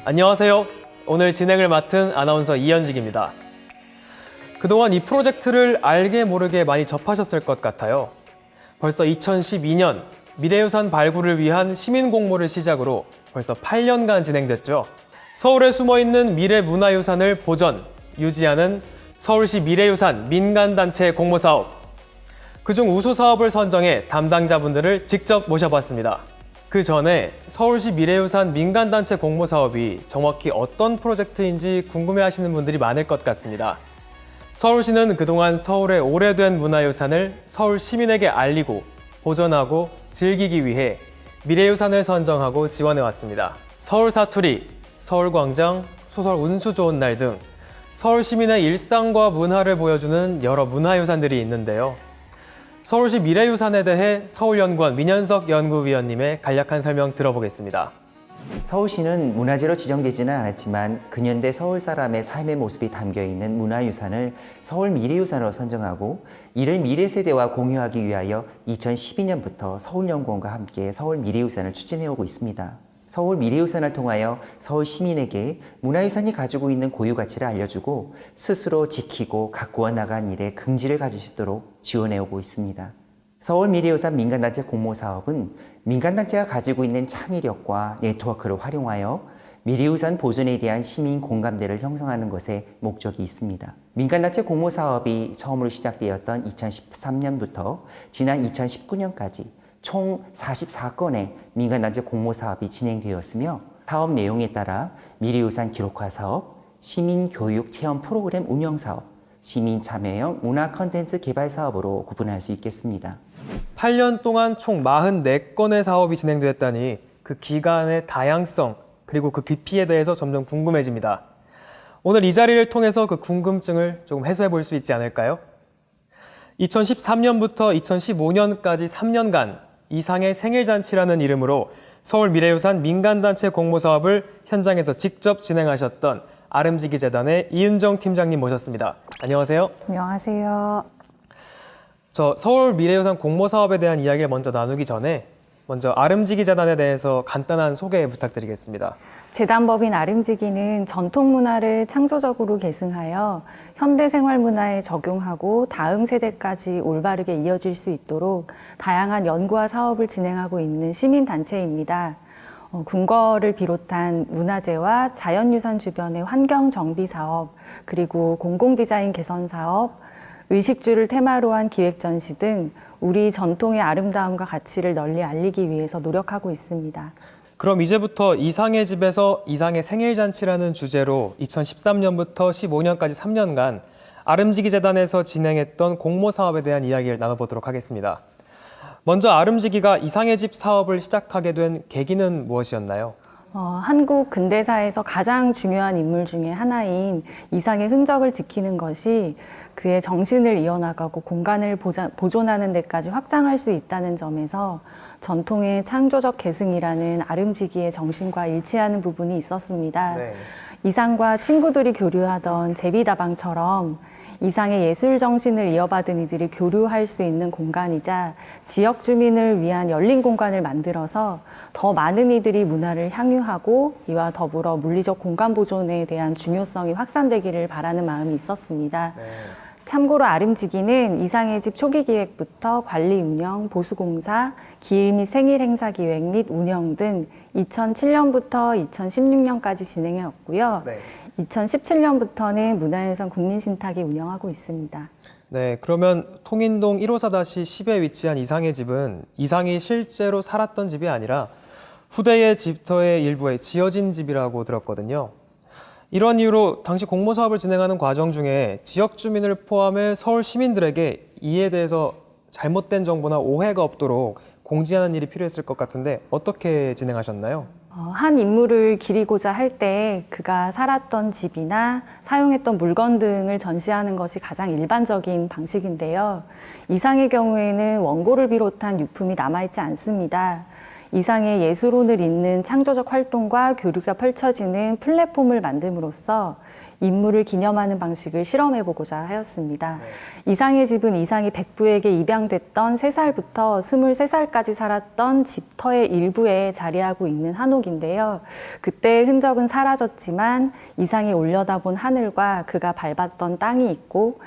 안녕하세요. 오늘 진행을 맡은 아나운서 이현직입니다. 그동안 이 프로젝트를 알게 모르게 많이 접하셨을 것 같아요. 벌써 2012년 미래유산 발굴을 위한 시민 공모를 시작으로 벌써 8년간 진행됐죠. 서울에 숨어있는 미래문화유산을 보전, 유지하는 서울시 미래유산 민간단체 공모사업. 그중 우수 사업을 선정해 담당자분들을 직접 모셔봤습니다. 그 전에 서울시 미래유산 민간단체 공모사업이 정확히 어떤 프로젝트인지 궁금해하시는 분들이 많을 것 같습니다. 서울시는 그동안 서울의 오래된 문화유산을 서울 시민에게 알리고 보존하고 즐기기 위해 미래유산을 선정하고 지원해왔습니다. 서울 사투리, 서울광장, 소설 운수 좋은 날 등 서울 시민의 일상과 문화를 보여주는 여러 문화유산들이 있는데요. 서울시 미래유산에 대해 서울연구원 민현석 연구위원님의 간략한 설명 들어보겠습니다. 서울시는 문화재로 지정되지는 않았지만 근현대 서울 사람의 삶의 모습이 담겨있는 문화유산을 서울 미래유산으로 선정하고 이를 미래 세대와 공유하기 위하여 2012년부터 서울연구원과 함께 서울 미래유산을 추진해오고 있습니다. 서울 미래유산을 통하여 서울 시민에게 문화유산이 가지고 있는 고유 가치를 알려주고 스스로 지키고 가꾸어 나간 일에 긍지를 가지시도록 지원해오고 있습니다. 서울 미래유산 민간단체 공모사업은 민간단체가 가지고 있는 창의력과 네트워크를 활용하여 미래유산 보존에 대한 시민 공감대를 형성하는 것에 목적이 있습니다. 민간단체 공모사업이 처음으로 시작되었던 2013년부터 지난 2019년까지 총 44건의 민간단체 공모사업이 진행되었으며 사업 내용에 따라 미래유산 기록화 사업, 시민교육 체험 프로그램 운영 사업, 시민 참여형 문화 콘텐츠 개발 사업으로 구분할 수 있겠습니다. 8년 동안 총 44건의 사업이 진행됐다니 그 기간의 다양성 그리고 그 깊이에 대해서 점점 궁금해집니다. 오늘 이 자리를 통해서 그 궁금증을 조금 해소해 볼 수 있지 않을까요? 2013년부터 2015년까지 3년간 이상의 생일잔치라는 이름으로 서울 미래유산 민간단체 공모사업을 현장에서 직접 진행하셨던 아름지기 재단의 이은정 팀장님 모셨습니다. 안녕하세요. 안녕하세요. 저 서울 미래유산 공모사업에 대한 이야기를 먼저 나누기 전에 먼저 아름지기 재단에 대해서 간단한 소개 부탁드리겠습니다. 재단법인 아름지기는 전통문화를 창조적으로 계승하여 현대생활문화에 적용하고 다음 세대까지 올바르게 이어질 수 있도록 다양한 연구와 사업을 진행하고 있는 시민단체입니다. 궁궐을 비롯한 문화재와 자연유산 주변의 환경정비사업, 그리고 공공디자인 개선사업, 의식주를 테마로 한 기획전시 등 우리 전통의 아름다움과 가치를 널리 알리기 위해서 노력하고 있습니다. 그럼 이제부터 이상의 집에서 이상의 생일잔치라는 주제로 2013년부터 15년까지 3년간 아름지기 재단에서 진행했던 공모사업에 대한 이야기를 나눠보도록 하겠습니다. 먼저 아름지기가 이상의 집 사업을 시작하게 된 계기는 무엇이었나요? 한국 근대사에서 가장 중요한 인물 중에 하나인 이상의 흔적을 지키는 것이 그의 정신을 이어나가고 공간을 보존하는 데까지 확장할 수 있다는 점에서 전통의 창조적 계승이라는 아름지기의 정신과 일치하는 부분이 있었습니다. 네. 이상과 친구들이 교류하던 제비다방처럼 이상의 예술 정신을 이어받은 이들이 교류할 수 있는 공간이자 지역 주민을 위한 열린 공간을 만들어서 더 많은 이들이 문화를 향유하고 이와 더불어 물리적 공간 보존에 대한 중요성이 확산되기를 바라는 마음이 있었습니다. 네. 참고로 아름지기는 이상의 집 초기 기획부터 관리 운영, 보수공사, 기일 및 생일 행사 기획 및 운영 등 2007년부터 2016년까지 진행해왔고요. 네. 2017년부터는 문화유산 국민신탁이 운영하고 있습니다. 네, 그러면 통인동 154-10에 위치한 이상의 집은 이상이 실제로 살았던 집이 아니라 후대의 집터의 일부에 지어진 집이라고 들었거든요. 이런 이유로 당시 공모사업을 진행하는 과정 중에 지역 주민을 포함해 서울 시민들에게 이에 대해서 잘못된 정보나 오해가 없도록 공지하는 일이 필요했을 것 같은데 어떻게 진행하셨나요? 한 인물을 기리고자 할 때 그가 살았던 집이나 사용했던 물건 등을 전시하는 것이 가장 일반적인 방식인데요. 이상의 경우에는 원고를 비롯한 유품이 남아있지 않습니다. 이상의 예술혼을 잇는 창조적 활동과 교류가 펼쳐지는 플랫폼을 만듦으로써 인물을 기념하는 방식을 실험해보고자 하였습니다. 이상의 집은 이상이 백부에게 입양됐던 3살부터 23살까지 살았던 집터의 일부에 자리하고 있는 한옥인데요. 그때의 흔적은 사라졌지만 이상이 올려다본 하늘과 그가 밟았던 땅이 있고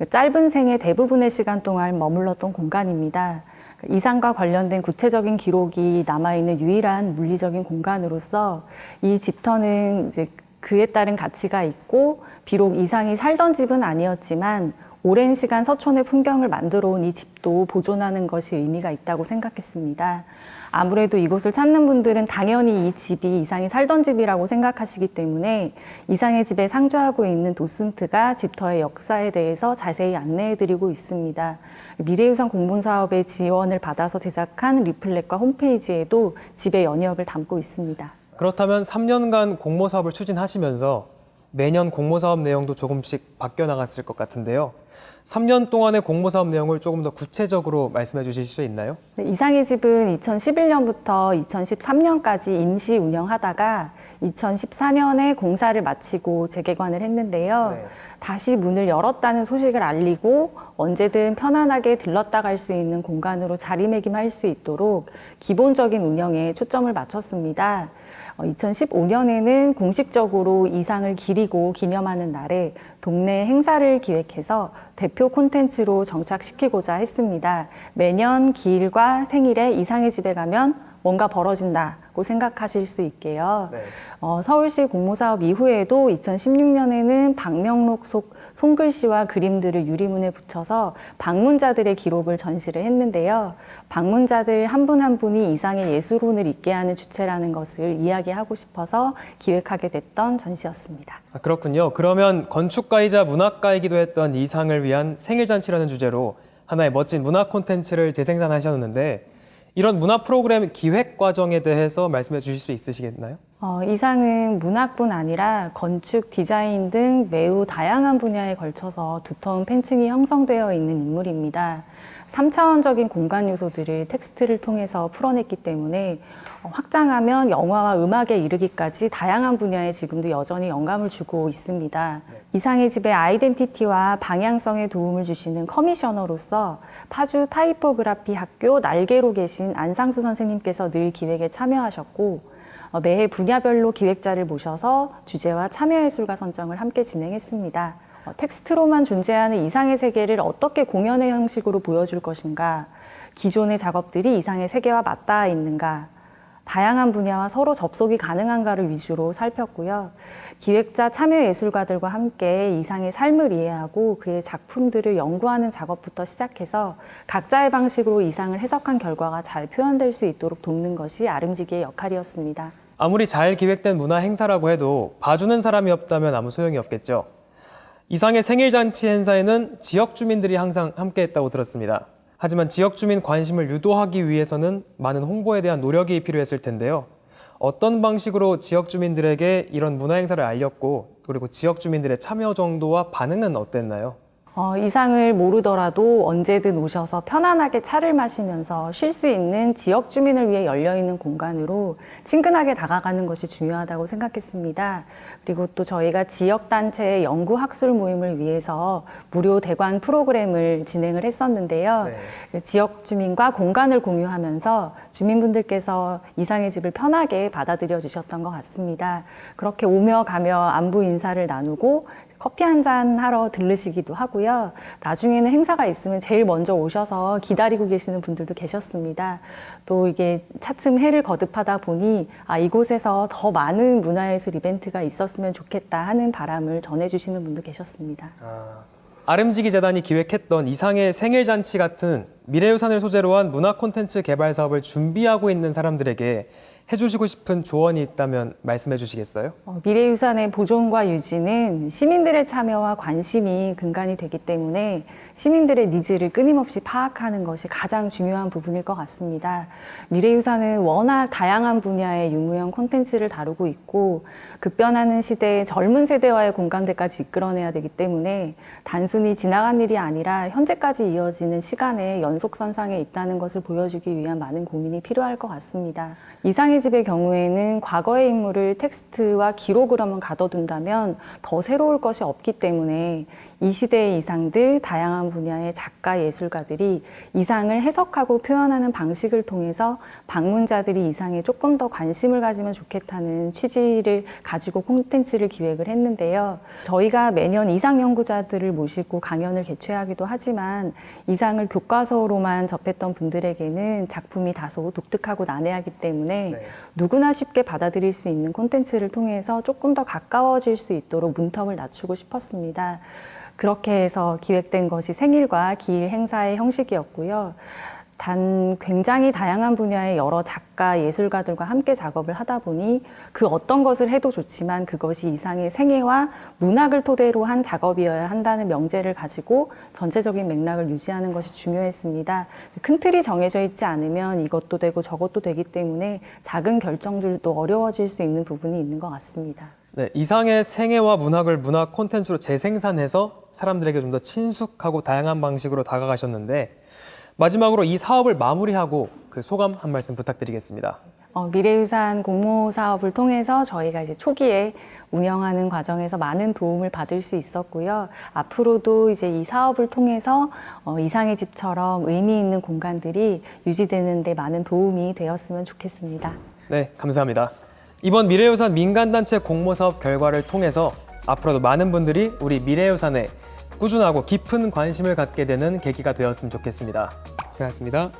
짧은 생의 대부분의 시간 동안 머물렀던 공간입니다. 이상과 관련된 구체적인 기록이 남아있는 유일한 물리적인 공간으로서 이 집터는 이제 그에 따른 가치가 있고 비록 이상이 살던 집은 아니었지만 오랜 시간 서촌의 풍경을 만들어 온 이 집도 보존하는 것이 의미가 있다고 생각했습니다. 아무래도 이곳을 찾는 분들은 당연히 이 집이 이상이 살던 집이라고 생각하시기 때문에 이상의 집에 상주하고 있는 도슨트가 집터의 역사에 대해서 자세히 안내해드리고 있습니다. 미래유산 공본사업의 지원을 받아서 제작한 리플렛과 홈페이지에도 집의 연역을 담고 있습니다. 그렇다면 3년간 공모 사업을 추진하시면서 매년 공모 사업 내용도 조금씩 바뀌어 나갔을 것 같은데요. 3년 동안의 공모 사업 내용을 조금 더 구체적으로 말씀해 주실 수 있나요? 네, 이상의 집은 2011년부터 2013년까지 임시 운영하다가 2014년에 공사를 마치고 재개관을 했는데요. 네. 다시 문을 열었다는 소식을 알리고 언제든 편안하게 들렀다 갈 수 있는 공간으로 자리매김할 수 있도록 기본적인 운영에 초점을 맞췄습니다. 2015년에는 공식적으로 이상을 기리고 기념하는 날에 동네 행사를 기획해서 대표 콘텐츠로 정착시키고자 했습니다. 매년 기일과 생일에 이상의 집에 가면 뭔가 벌어진다고 생각하실 수 있게요. 네. 서울시 공모사업 이후에도 2016년에는 방명록 속 손글씨와 그림들을 유리문에 붙여서 방문자들의 기록을 전시를 했는데요. 방문자들 한 분 한 분이 이상의 예술혼을 있게 하는 주체라는 것을 이야기하고 싶어서 기획하게 됐던 전시였습니다. 그렇군요. 그러면 건축가이자 문학가이기도 했던 이상을 위한 생일잔치라는 주제로 하나의 멋진 문화 콘텐츠를 재생산하셨는데 이런 문화 프로그램 기획 과정에 대해서 말씀해 주실 수 있으시겠나요? 이상은 문학뿐 아니라 건축, 디자인 등 매우 다양한 분야에 걸쳐서 두터운 팬층이 형성되어 있는 인물입니다. 3차원적인 공간 요소들을 텍스트를 통해서 풀어냈기 때문에 확장하면 영화와 음악에 이르기까지 다양한 분야에 지금도 여전히 영감을 주고 있습니다. 이상의 집의 아이덴티티와 방향성에 도움을 주시는 커미셔너로서 파주 타이포그라피 학교 날개로 계신 안상수 선생님께서 늘 기획에 참여하셨고 매해 분야별로 기획자를 모셔서 주제와 참여예술가 선정을 함께 진행했습니다. 텍스트로만 존재하는 이상의 세계를 어떻게 공연의 형식으로 보여줄 것인가, 기존의 작업들이 이상의 세계와 맞닿아 있는가, 다양한 분야와 서로 접속이 가능한가를 위주로 살폈고요. 기획자 참여 예술가들과 함께 이상의 삶을 이해하고 그의 작품들을 연구하는 작업부터 시작해서 각자의 방식으로 이상을 해석한 결과가 잘 표현될 수 있도록 돕는 것이 아름지기의 역할이었습니다. 아무리 잘 기획된 문화 행사라고 해도 봐주는 사람이 없다면 아무 소용이 없겠죠. 이상의 생일잔치 행사에는 지역 주민들이 항상 함께했다고 들었습니다. 하지만 지역 주민 관심을 유도하기 위해서는 많은 홍보에 대한 노력이 필요했을 텐데요. 어떤 방식으로 지역 주민들에게 이런 문화 행사를 알렸고 그리고 지역 주민들의 참여 정도와 반응은 어땠나요? 이상을 모르더라도 언제든 오셔서 편안하게 차를 마시면서 쉴 수 있는 지역 주민을 위해 열려있는 공간으로 친근하게 다가가는 것이 중요하다고 생각했습니다. 그리고 또 저희가 지역단체의 연구학술 모임을 위해서 무료 대관 프로그램을 진행을 했었는데요. 네. 지역 주민과 공간을 공유하면서 주민분들께서 이상의 집을 편하게 받아들여 주셨던 것 같습니다. 그렇게 오며 가며 안부 인사를 나누고 커피 한잔 하러 들르시기도 하고요. 나중에는 행사가 있으면 제일 먼저 오셔서 기다리고 계시는 분들도 계셨습니다. 또 이게 차츰 해를 거듭하다 보니 이곳에서 더 많은 문화예술 이벤트가 있었으면 좋겠다 하는 바람을 전해주시는 분도 계셨습니다. 아름지기 재단이 기획했던 이상의 생일잔치 같은 미래유산을 소재로 한 문화 콘텐츠 개발 사업을 준비하고 있는 사람들에게 해주시고 싶은 조언이 있다면 말씀해 주시겠어요? 미래유산의 보존과 유지는 시민들의 참여와 관심이 근간이 되기 때문에 시민들의 니즈를 끊임없이 파악하는 것이 가장 중요한 부분일 것 같습니다. 미래유산은 워낙 다양한 분야의 유무형 콘텐츠를 다루고 있고 급변하는 시대에 젊은 세대와의 공감대까지 이끌어내야 되기 때문에 단순히 지나간 일이 아니라 현재까지 이어지는 시간에 연속선상에 있다는 것을 보여주기 위한 많은 고민이 필요할 것 같습니다. 이상의 집의 경우에는 과거의 인물을 텍스트와 기록으로만 가둬둔다면 더 새로울 것이 없기 때문에 이 시대의 이상들, 다양한 분야의 작가, 예술가들이 이상을 해석하고 표현하는 방식을 통해서 방문자들이 이상에 조금 더 관심을 가지면 좋겠다는 취지를 가지고 콘텐츠를 기획을 했는데요. 저희가 매년 이상 연구자들을 모시고 강연을 개최하기도 하지만 이상을 교과서로만 접했던 분들에게는 작품이 다소 독특하고 난해하기 때문에 누구나 쉽게 받아들일 수 있는 콘텐츠를 통해서 조금 더 가까워질 수 있도록 문턱을 낮추고 싶었습니다. 그렇게 해서 기획된 것이 생일과 기일 행사의 형식이었고요. 단 굉장히 다양한 분야의 여러 작가, 예술가들과 함께 작업을 하다 보니 그 어떤 것을 해도 좋지만 그것이 이상의 생애와 문학을 토대로 한 작업이어야 한다는 명제를 가지고 전체적인 맥락을 유지하는 것이 중요했습니다. 큰 틀이 정해져 있지 않으면 이것도 되고 저것도 되기 때문에 작은 결정들도 어려워질 수 있는 부분이 있는 것 같습니다. 네, 이상의 생애와 문학을 문학 콘텐츠로 재생산해서 사람들에게 좀 더 친숙하고 다양한 방식으로 다가가셨는데 마지막으로 이 사업을 마무리하고 그 소감 한 말씀 부탁드리겠습니다. 미래유산 공모 사업을 통해서 저희가 이제 초기에 운영하는 과정에서 많은 도움을 받을 수 있었고요. 앞으로도 이제 이 사업을 통해서 이상의 집처럼 의미 있는 공간들이 유지되는 데 많은 도움이 되었으면 좋겠습니다. 네, 감사합니다. 이번 미래유산 민간단체 공모사업 결과를 통해서 앞으로도 많은 분들이 우리 미래유산에 꾸준하고 깊은 관심을 갖게 되는 계기가 되었으면 좋겠습니다. 고생하셨습니다.